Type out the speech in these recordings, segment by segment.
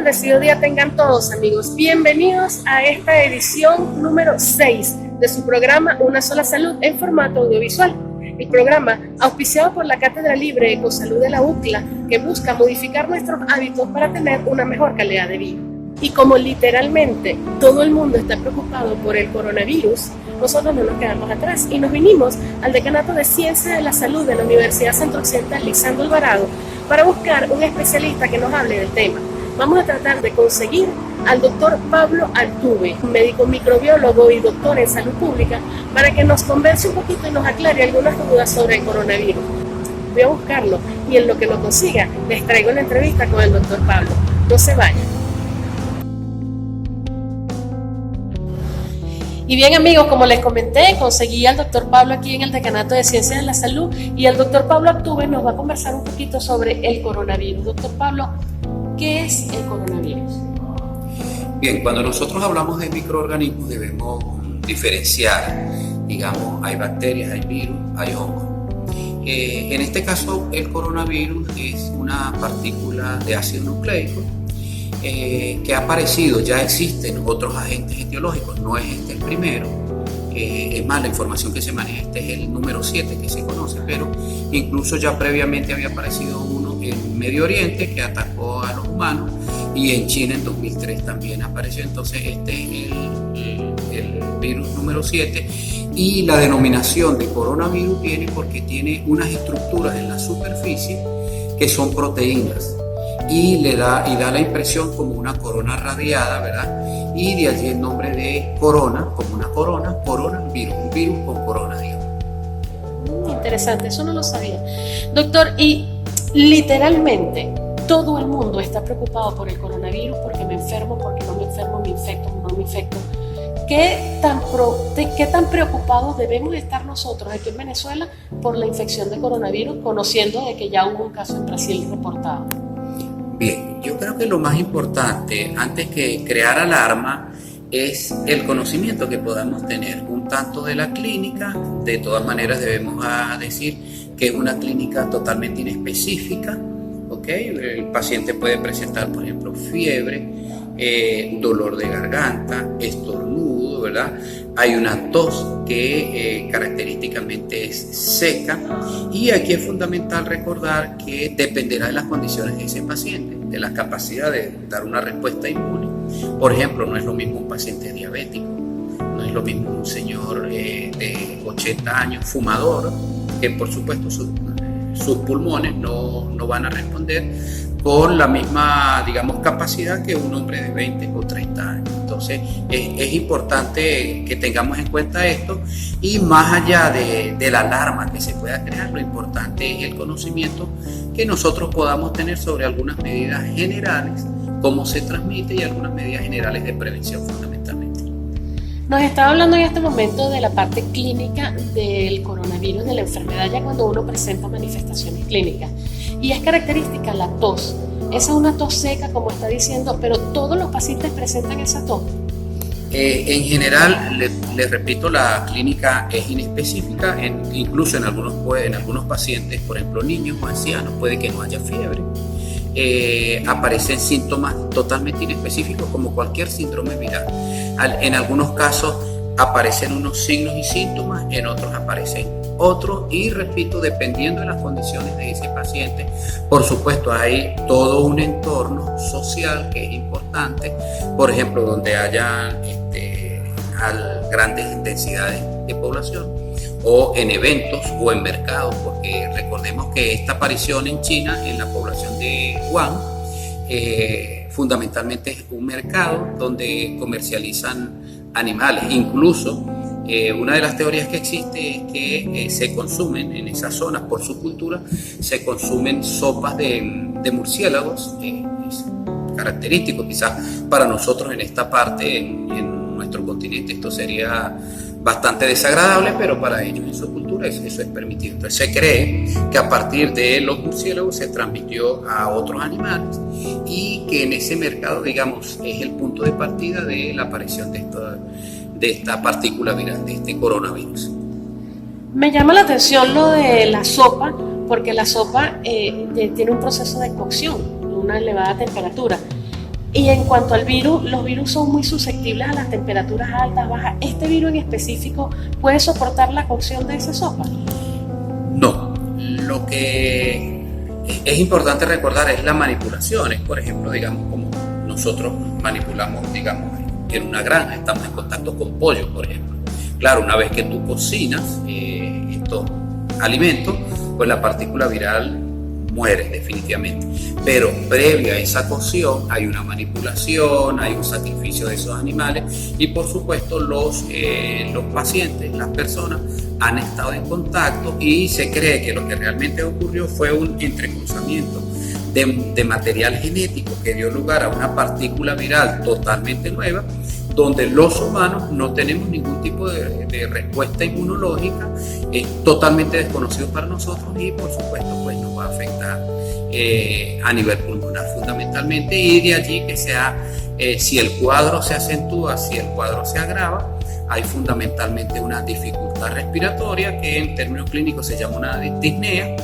bendecido día tengan todos, amigos. Bienvenidos a esta edición número 6 de su programa Una Sola Salud en formato audiovisual. El programa auspiciado por la Cátedra Libre Ecosalud de la UCLA, que busca modificar nuestros hábitos para tener una mejor calidad de vida. Y como literalmente todo el mundo está preocupado por el coronavirus, nosotros no nos quedamos atrás y nos vinimos al Decanato de Ciencias de la Salud de la Universidad Centro Occidental Lisandro Alvarado para buscar un especialista que nos hable del tema. Vamos a tratar de conseguir al doctor Pablo Altuve, médico microbiólogo y doctor en salud pública, para que nos converse un poquito y nos aclare algunas dudas sobre el coronavirus. Voy a buscarlo y en lo que lo consiga les traigo la entrevista con el doctor Pablo. No se vayan. Y bien, amigos, como les comenté, conseguí al doctor Pablo aquí en el Decanato de Ciencias de la Salud y el doctor Pablo Altuve nos va a conversar un poquito sobre el coronavirus. Doctor Pablo, ¿qué es el coronavirus? Bien, cuando nosotros hablamos de microorganismos debemos diferenciar, digamos, hay bacterias, hay virus, hay hongos. En este caso, el coronavirus es una partícula de ácido nucleico que ha aparecido, ya existen otros agentes etiológicos, no es este el primero, es más, la información que se maneja, este es el número 7 que se conoce, pero incluso ya previamente había aparecido uno en Medio Oriente que atacó a los humanos y en China en 2003 también apareció, entonces este es el virus número 7 y la denominación de coronavirus viene porque tiene unas estructuras en la superficie que son proteínas y da la impresión como una corona radiada, ¿verdad? Y de allí el nombre de corona, como una corona, un virus con corona, digamos. Interesante, eso no lo sabía. Doctor, y literalmente todo el mundo está preocupado por el coronavirus, porque me enfermo, porque no me enfermo, me infecto, no me infecto. ¿Qué tan preocupados debemos estar nosotros aquí en Venezuela por la infección de coronavirus, conociendo de que ya hubo un caso en Brasil reportado? Bien, yo creo que lo más importante, antes que crear alarma, es el conocimiento que podamos tener, un tanto de la clínica. De todas maneras debemos decir que es una clínica totalmente inespecífica, ¿ok? El paciente puede presentar, por ejemplo, fiebre, dolor de garganta, estornudo, ¿verdad? Hay una tos que característicamente es seca y aquí es fundamental recordar que dependerá de las condiciones de ese paciente, de la capacidad de dar una respuesta inmune. Por ejemplo, no es lo mismo un paciente diabético, no es lo mismo un señor de 80 años fumador, que por supuesto sus pulmones no van a responder con la misma, digamos, capacidad que un hombre de 20 o 30 años. Entonces es importante que tengamos en cuenta esto y más allá de la alarma que se pueda crear, lo importante es el conocimiento que nosotros podamos tener sobre algunas medidas generales, cómo se transmite y algunas medidas generales de prevención fundamentalmente. Nos está hablando en este momento de la parte clínica del coronavirus, de la enfermedad, ya cuando uno presenta manifestaciones clínicas. Y es característica la tos. Esa es una tos seca, como está diciendo, pero todos los pacientes presentan esa tos. En general, les repito, la clínica es inespecífica, incluso en algunos pacientes, por ejemplo niños o ancianos, puede que no haya fiebre. Aparecen síntomas totalmente inespecíficos como cualquier síndrome viral. En algunos casos aparecen unos signos y síntomas, en otros aparecen otros y repito, dependiendo de las condiciones de ese paciente, por supuesto hay todo un entorno social que es importante, por ejemplo, donde haya grandes densidades de población o en eventos o en mercados, porque recordemos que esta aparición en China, en la población de Wuhan, fundamentalmente es un mercado donde comercializan animales. Incluso una de las teorías que existe es que se consumen en esas zonas, por su cultura, se consumen sopas de murciélagos, es característico quizás para nosotros en esta parte, en nuestro continente, esto sería bastante desagradable, pero para ellos en su cultura eso es permitido. Entonces se cree que a partir de los murciélagos se transmitió a otros animales y que en ese mercado, digamos, es el punto de partida de la aparición de esta partícula viral, de este coronavirus. Me llama la atención lo de la sopa, porque la sopa tiene un proceso de cocción, una elevada temperatura. Y en cuanto al virus, los virus son muy susceptibles a las temperaturas altas, bajas. ¿Este virus en específico puede soportar la cocción de esa sopa? No, lo que es importante recordar es las manipulaciones. Por ejemplo, digamos, como nosotros manipulamos, digamos, en una granja, estamos en contacto con pollo, por ejemplo. Claro, una vez que tú cocinas estos alimentos, pues la partícula viral muere definitivamente. Pero previa a esa cocción hay una manipulación, hay un sacrificio de esos animales y por supuesto los pacientes, las personas han estado en contacto y se cree que lo que realmente ocurrió fue un entrecruzamiento de material genético que dio lugar a una partícula viral totalmente nueva, donde los humanos no tenemos ningún tipo de respuesta inmunológica, es totalmente desconocido para nosotros y por supuesto pues nos va a afectar a nivel pulmonar fundamentalmente, y de allí que sea, si el cuadro se acentúa, si el cuadro se agrava, hay fundamentalmente una dificultad respiratoria que en términos clínicos se llama una disnea,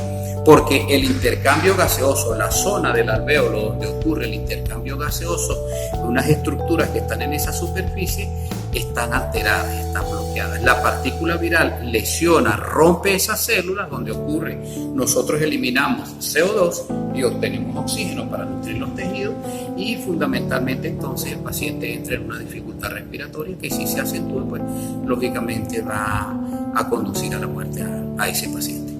porque el intercambio gaseoso, la zona del alvéolo donde ocurre el intercambio gaseoso, unas estructuras que están en esa superficie están alteradas, están bloqueadas. La partícula viral lesiona, rompe esas células donde ocurre. Nosotros eliminamos CO2 y obtenemos oxígeno para nutrir los tejidos y fundamentalmente entonces el paciente entra en una dificultad respiratoria que si se acentúa, pues lógicamente va a conducir a la muerte a ese paciente.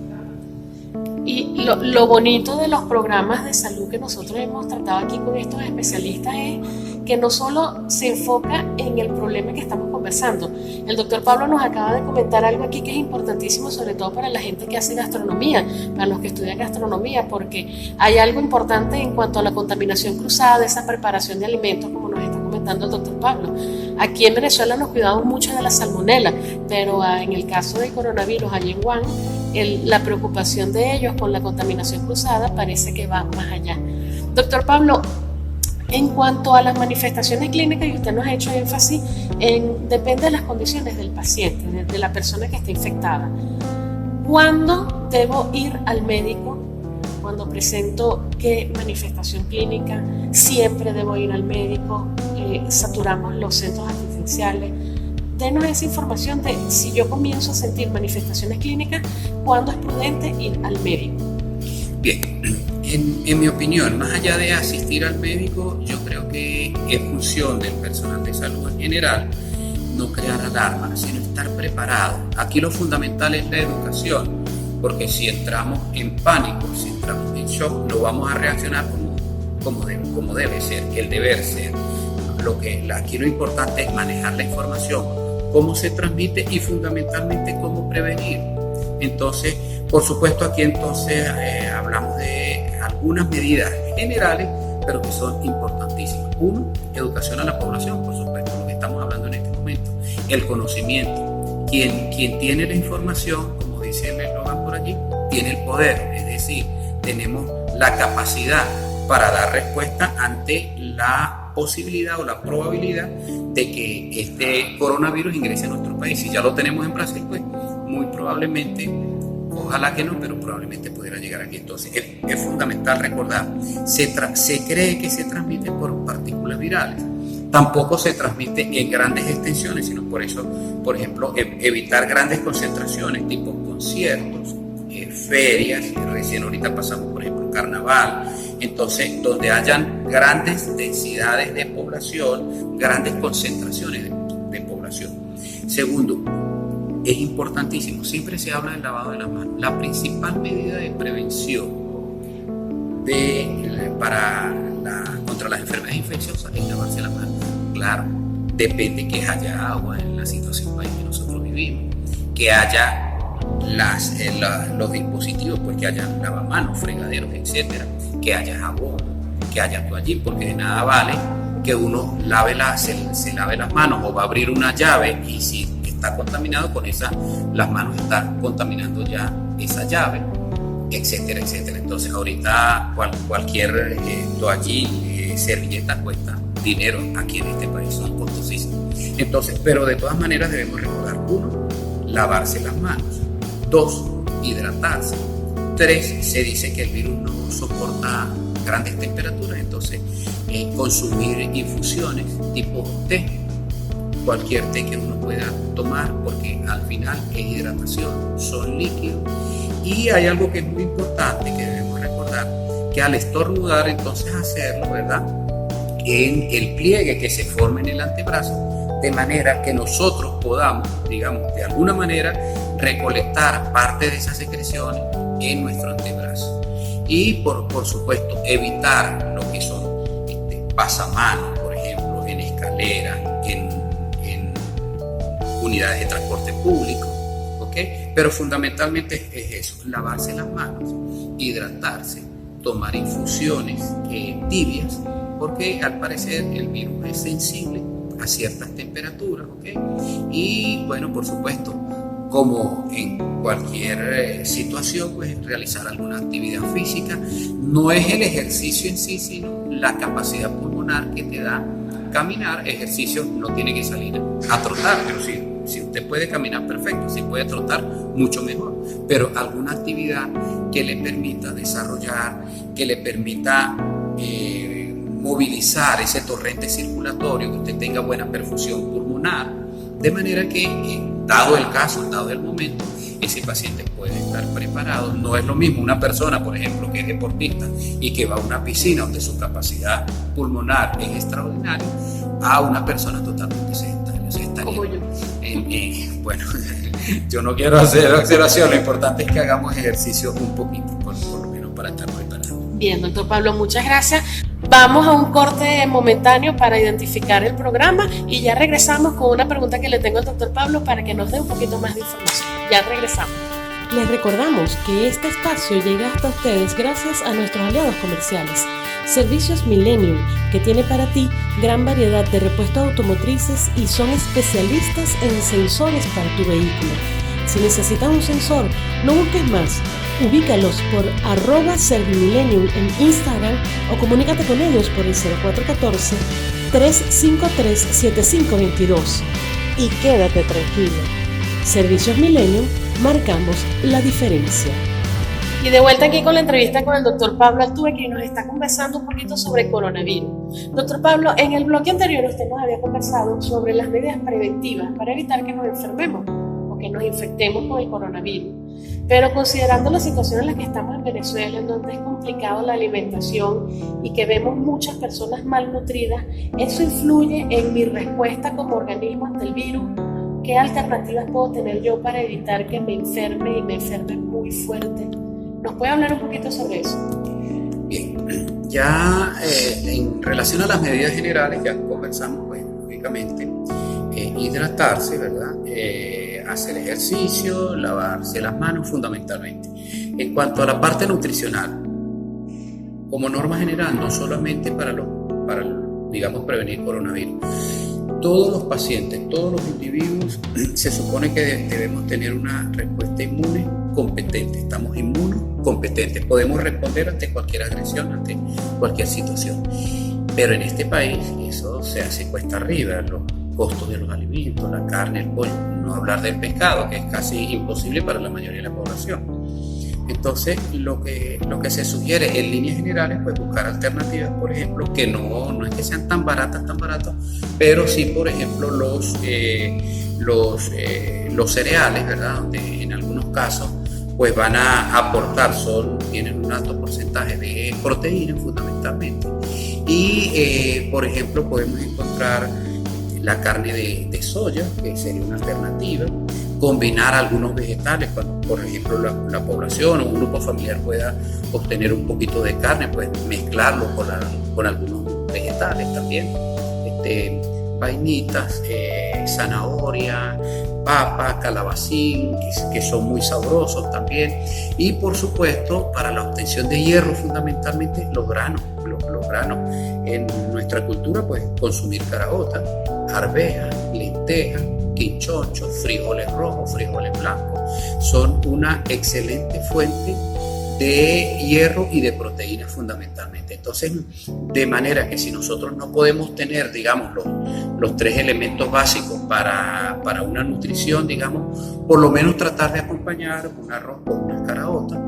Y lo bonito de los programas de salud que nosotros hemos tratado aquí con estos especialistas es que no solo se enfoca en el problema que estamos conversando. El doctor Pablo nos acaba de comentar algo aquí que es importantísimo, sobre todo para la gente que hace gastronomía, para los que estudian gastronomía, porque hay algo importante en cuanto a la contaminación cruzada de esa preparación de alimentos, como nos está comentando el doctor Pablo. Aquí en Venezuela nos cuidamos mucho de la salmonela, pero en el caso del coronavirus allí en Wuhan, la preocupación de ellos con la contaminación cruzada parece que va más allá. Doctor Pablo, en cuanto a las manifestaciones clínicas, y usted nos ha hecho énfasis depende de las condiciones del paciente, de la persona que está infectada. ¿Cuándo debo ir al médico? Cuando presento qué manifestación clínica, siempre debo ir al médico, saturamos los centros asistenciales. Denos esa información de si yo comienzo a sentir manifestaciones clínicas, ¿cuándo es prudente ir al médico? Bien, en mi opinión, más allá de asistir al médico, yo creo que es función del personal de salud en general no crear alarma, sino estar preparado. Aquí lo fundamental es la educación, porque si entramos en pánico, si entramos en shock, no vamos a reaccionar como debe ser, el deber ser. Aquí lo importante es manejar la información, cómo se transmite y fundamentalmente cómo prevenir. Entonces, por supuesto, aquí entonces hablamos de algunas medidas generales, pero que son importantísimas. Uno, educación a la población, por supuesto, lo que estamos hablando en este momento. El conocimiento. Quien tiene la información, como dice el eslogan por allí, tiene el poder, es decir, tenemos la capacidad para dar respuesta ante la posibilidad o la probabilidad de que este coronavirus ingrese a nuestro país. Si ya lo tenemos en Brasil, pues muy probablemente, ojalá que no, pero probablemente pudiera llegar aquí. Entonces es fundamental recordar, se cree que se transmite por partículas virales, tampoco se transmite en grandes extensiones, sino por eso, por ejemplo, evitar grandes concentraciones tipo conciertos, ferias, recién ahorita pasamos por ejemplo carnaval, entonces donde hayan grandes densidades de población, grandes concentraciones de población. Segundo, es importantísimo, siempre se habla del lavado de las manos. La principal medida de prevención contra las enfermedades infecciosas es lavarse las manos. Claro, depende que haya agua en la situación país que nosotros vivimos, que haya los dispositivos, pues que haya lavamanos, fregaderos, etcétera, que haya jabón, que haya toallín, porque de nada vale que uno se lave las manos o va a abrir una llave y si está contaminado con las manos están contaminando ya esa llave, etcétera, etcétera. Entonces ahorita cualquier toallín, servilleta cuesta dinero aquí en este país, son costosísimos. Entonces, pero de todas maneras debemos recordar: 1, lavarse las manos; 2, hidratarse; 3, se dice que el virus no soporta las grandes temperaturas, entonces consumir infusiones tipo té, cualquier té que uno pueda tomar, porque al final es hidratación, son líquidos. Y hay algo que es muy importante que debemos recordar, que al estornudar entonces hacerlo, ¿verdad?, en el pliegue que se forma en el antebrazo, de manera que nosotros podamos, digamos, de alguna manera recolectar parte de esas secreciones en nuestro antebrazo. Y por supuesto evitar lo que son pasamanos, por ejemplo, en escaleras, en unidades de transporte público, ¿ok? Pero fundamentalmente es eso, lavarse las manos, hidratarse, tomar infusiones tibias, porque al parecer el virus es sensible a ciertas temperaturas, ¿ok? Y bueno, por supuesto, como en cualquier situación, pues realizar alguna actividad física. No es el ejercicio en sí, sino la capacidad pulmonar que te da caminar. Ejercicio no tiene que salir a trotar, pero si usted puede caminar, perfecto. Si puede trotar, mucho mejor. Pero alguna actividad que le permita desarrollar, que le permita movilizar ese torrente circulatorio, que usted tenga buena perfusión pulmonar, de manera que, dado el caso, dado el momento, ese paciente puede estar preparado. No es lo mismo una persona, por ejemplo, que es deportista y que va a una piscina donde su capacidad pulmonar es extraordinaria, a una persona totalmente sedentaria. Como yo. Bueno, yo no quiero hacer observación, lo importante es que hagamos ejercicio un poquito, por lo menos para estar preparados. Bien, doctor Pablo, muchas gracias. Vamos a un corte momentáneo para identificar el programa y ya regresamos con una pregunta que le tengo al doctor Pablo para que nos dé un poquito más de información. Ya regresamos. Les recordamos que este espacio llega hasta ustedes gracias a nuestros aliados comerciales. Servicios Millennium, que tiene para ti gran variedad de repuestos automotrices y son especialistas en sensores para tu vehículo. Si necesitas un sensor, no busques más. Ubícalos por @Servimillennium en Instagram o comunícate con ellos por el 0414-353-7522. Y quédate tranquilo. Servicios Millennium, marcamos la diferencia. Y de vuelta aquí con la entrevista con el doctor Pablo Altuve, que nos está conversando un poquito sobre coronavirus. Doctor Pablo, en el bloque anterior usted nos había conversado sobre las medidas preventivas para evitar que nos enfermemos o que nos infectemos con el coronavirus. Pero considerando la situación en la que estamos en Venezuela, en donde es complicado la alimentación y que vemos muchas personas malnutridas, ¿eso influye en mi respuesta como organismo ante el virus? ¿Qué alternativas puedo tener yo para evitar que me enferme y me enferme muy fuerte? ¿Nos puede hablar un poquito sobre eso? Bien, ya en relación a las medidas generales ya conversamos, pues, lógicamente, hidratarse, ¿verdad? Hacer ejercicio, lavarse las manos fundamentalmente. En cuanto a la parte nutricional, como norma general, no solamente para digamos, prevenir coronavirus, todos los pacientes, todos los individuos, se supone que debemos tener una respuesta inmune competente. Estamos inmunocompetentes, podemos responder ante cualquier agresión, ante cualquier situación. Pero en este país eso se hace cuesta arriba, los costos de los alimentos, la carne, el pollo, no hablar del pescado, que es casi imposible para la mayoría de la población. Entonces, lo que se sugiere en líneas generales, pues buscar alternativas, por ejemplo, que no es que sean tan baratas, pero sí, por ejemplo, los cereales, ¿verdad? Donde en algunos casos pues van a aportar, tienen un alto porcentaje de proteína fundamentalmente. Y, por ejemplo, podemos encontrar la carne de soya, que sería una alternativa, combinar algunos vegetales, cuando, por ejemplo, la población o un grupo familiar pueda obtener un poquito de carne, pues mezclarlo con algunos vegetales también, vainitas, zanahoria, papa, calabacín, que son muy sabrosos también. Y por supuesto, para la obtención de hierro, fundamentalmente los granos. Los granos en nuestra cultura, pues consumir caraota, arvejas, lentejas, quinchoncho, frijoles rojos, frijoles blancos, son una excelente fuente de hierro y de proteínas fundamentalmente. Entonces, de manera que si nosotros no podemos tener, digamos, los tres elementos básicos para una nutrición, digamos, por lo menos tratar de acompañar un arroz con unas caraotas,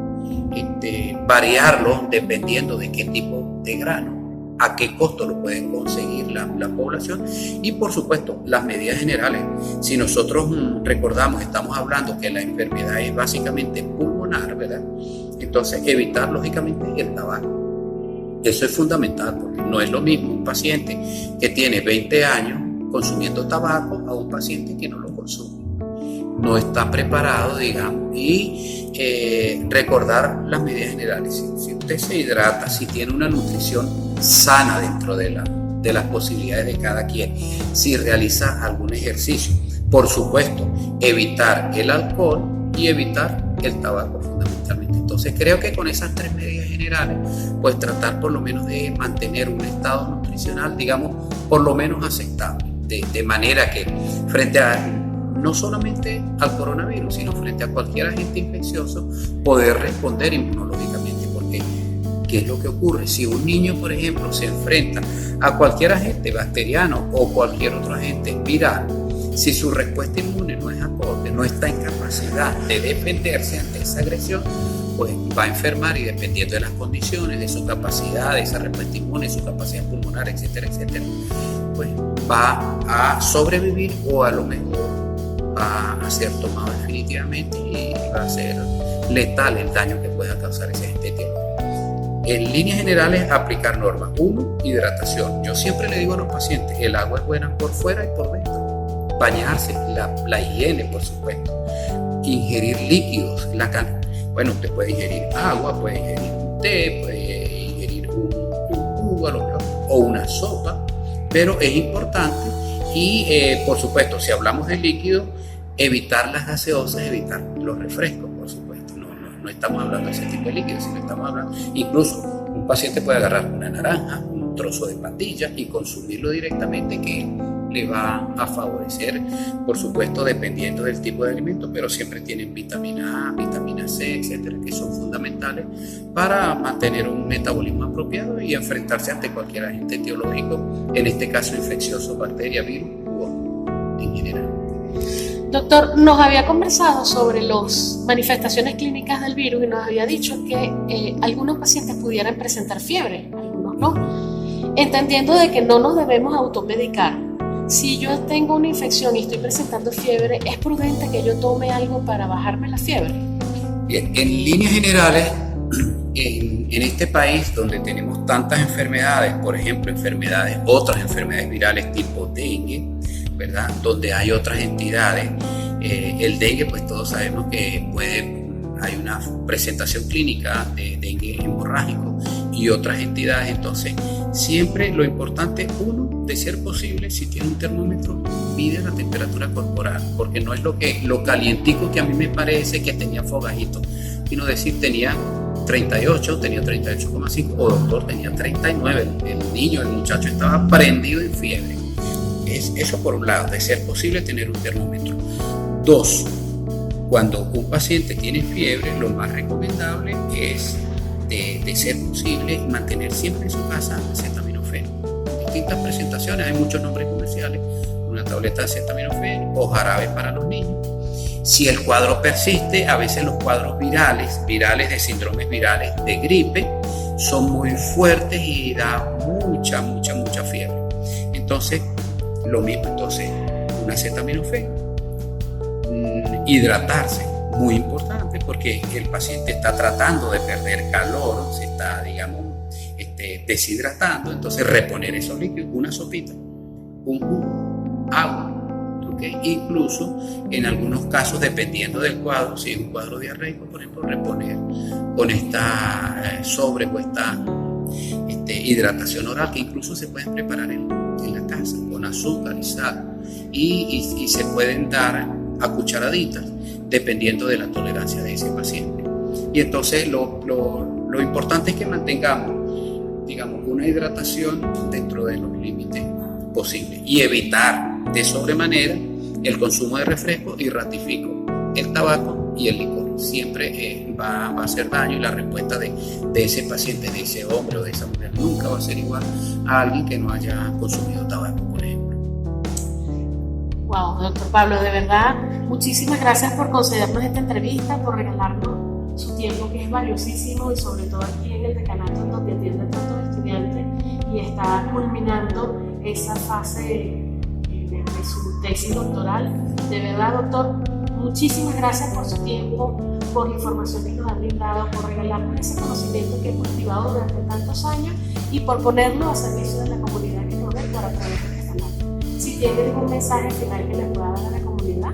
variarlo dependiendo de qué tipo de grano, a qué costo lo pueden conseguir la población, y por supuesto las medidas generales. Si nosotros recordamos, estamos hablando que la enfermedad es básicamente pulmonar, ¿verdad? Entonces evitar lógicamente el tabaco. Eso es fundamental, porque no es lo mismo un paciente que tiene 20 años consumiendo tabaco a un paciente que no lo consume. No está preparado, digamos, y recordar las medidas generales. Si usted se hidrata, si tiene una nutrición sana dentro de las posibilidades de cada quien, si realiza algún ejercicio, por supuesto, evitar el alcohol y evitar el tabaco fundamentalmente. Entonces creo que con esas 3 medidas generales, pues tratar por lo menos de mantener un estado nutricional, digamos, por lo menos aceptable, de manera que frente a no solamente al coronavirus, sino frente a cualquier agente infeccioso, poder responder inmunológicamente. Porque, ¿qué es lo que ocurre? Si un niño, por ejemplo, se enfrenta a cualquier agente bacteriano o cualquier otro agente viral, si su respuesta inmune no es acorde, no está en capacidad de defenderse ante esa agresión, pues va a enfermar, y dependiendo de las condiciones, de su capacidad, de esa respuesta inmune, su capacidad pulmonar, etcétera, etcétera, pues va a sobrevivir, o a lo mejor va a ser tomado definitivamente y va a ser letal el daño que pueda causar ese agente etiológico. En líneas generales, aplicar normas. 1, hidratación. Yo siempre le digo a los pacientes, el agua es buena por fuera y por dentro. Bañarse, la higiene, por supuesto. Ingerir líquidos. Bueno, usted puede ingerir agua, puede ingerir un té, puede ingerir un jugo a lo mejor, o una sopa, pero es importante. Y por supuesto, si hablamos de líquido, evitar las gaseosas, evitar los refrescos, por supuesto. No estamos hablando de ese tipo de líquidos, sino estamos hablando, incluso un paciente puede agarrar una naranja, un trozo de patilla y consumirlo directamente, que le va a favorecer, por supuesto, dependiendo del tipo de alimento, pero siempre tienen vitamina A, vitamina C, etcétera, que son fundamentales para mantener un metabolismo apropiado y enfrentarse ante cualquier agente etiológico, en este caso infeccioso, bacteria, virus u en general. Doctor, nos había conversado sobre las manifestaciones clínicas del virus y nos había dicho que algunos pacientes pudieran presentar fiebre, algunos no, entendiendo de que no nos debemos automedicar. Si yo tengo una infección y estoy presentando fiebre, ¿es prudente que yo tome algo para bajarme la fiebre? Bien, en líneas generales, en este país donde tenemos tantas enfermedades, por ejemplo, otras enfermedades virales tipo dengue, ¿verdad? Donde hay otras entidades, el dengue, pues todos sabemos que hay una presentación clínica de dengue hemorrágico y otras entidades. Entonces, siempre lo importante, uno, de ser posible, si tiene un termómetro, mide la temperatura corporal, porque no es lo calientico que a mí me parece que tenía fogajito, sino decir tenía 38, tenía 38,5, o doctor, tenía 39, el niño, el muchacho estaba prendido en fiebre. Es eso por un lado, de ser posible tener un termómetro. 2, cuando un paciente tiene fiebre, lo más recomendable es, de ser posible, mantener siempre en su casa acetaminofén. Distintas presentaciones, hay muchos nombres comerciales, una tableta de acetaminofén o jarabe para los niños. Si el cuadro persiste, a veces los cuadros virales de síndromes virales de gripe, son muy fuertes y da mucha fiebre. Entonces, lo mismo, un acetaminofén. Hidratarse, muy importante, porque el paciente está tratando de perder calor, se está, digamos, deshidratando. Entonces, reponer esos líquidos, una sopita, un jugo, agua, ¿okay? Incluso en algunos casos, dependiendo del cuadro, si es un cuadro diarreico, por ejemplo, reponer con esta sobrepuesta hidratación oral, que incluso se pueden preparar en la casa con azúcar y sal, y se pueden dar a cucharaditas dependiendo de la tolerancia de ese paciente. Y entonces lo importante es que mantengamos, digamos, una hidratación dentro de los límites posibles y evitar de sobremanera el consumo de refrescos, y ratifico, el tabaco y el licor. Siempre va a hacer daño, y la respuesta de ese paciente, de ese hombre o de esa mujer, nunca va a ser igual a alguien que no haya consumido tabaco, por ejemplo. Wow, doctor Pablo, de verdad, muchísimas gracias por concedernos esta entrevista, por regalarnos su tiempo, que es valiosísimo, y sobre todo aquí en el decanato, donde atienden tantos estudiantes y está culminando esa fase de su tesis doctoral. De verdad, doctor, muchísimas gracias por su tiempo, por la información que nos ha brindado, por regalarnos ese conocimiento que he cultivado durante tantos años y por ponerlo a servicio de la comunidad que nos ve por a través de este canal. Si tiene algún mensaje final que le pueda dar a la comunidad.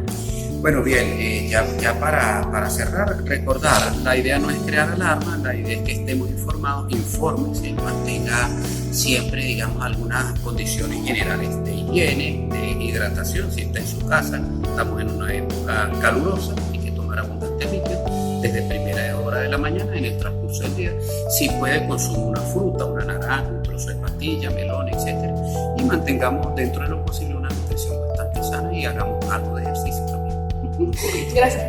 Bueno, bien, ya para cerrar, recordar, la idea no es crear alarma, la idea es que estemos informados, infórmense, mantenga siempre, digamos, algunas condiciones generales de higiene, de hidratación, si está en su casa, estamos en una época calurosa, hay que tomar abundante líquido desde primera hora de la mañana en el transcurso del día. Si puede, consumir una fruta, una naranja, un trozo de pastilla, melón, etc. Y mantengamos dentro de lo posible una nutrición bastante sana y hagamos algo de ejercicio también.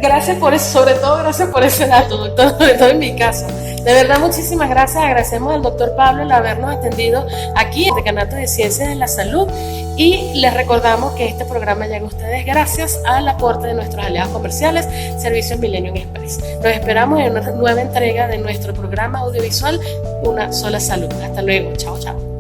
Gracias por eso, sobre todo gracias por ese dato, doctor, sobre todo en mi caso. De verdad, muchísimas gracias. Agradecemos al doctor Pablo el habernos atendido aquí en el Decanato de Ciencias de la Salud y les recordamos que este programa llega a ustedes gracias al aporte de nuestros aliados comerciales, Servicios Millennium Express. Nos esperamos en una nueva entrega de nuestro programa audiovisual Una Sola Salud. Hasta luego. Chao, chao.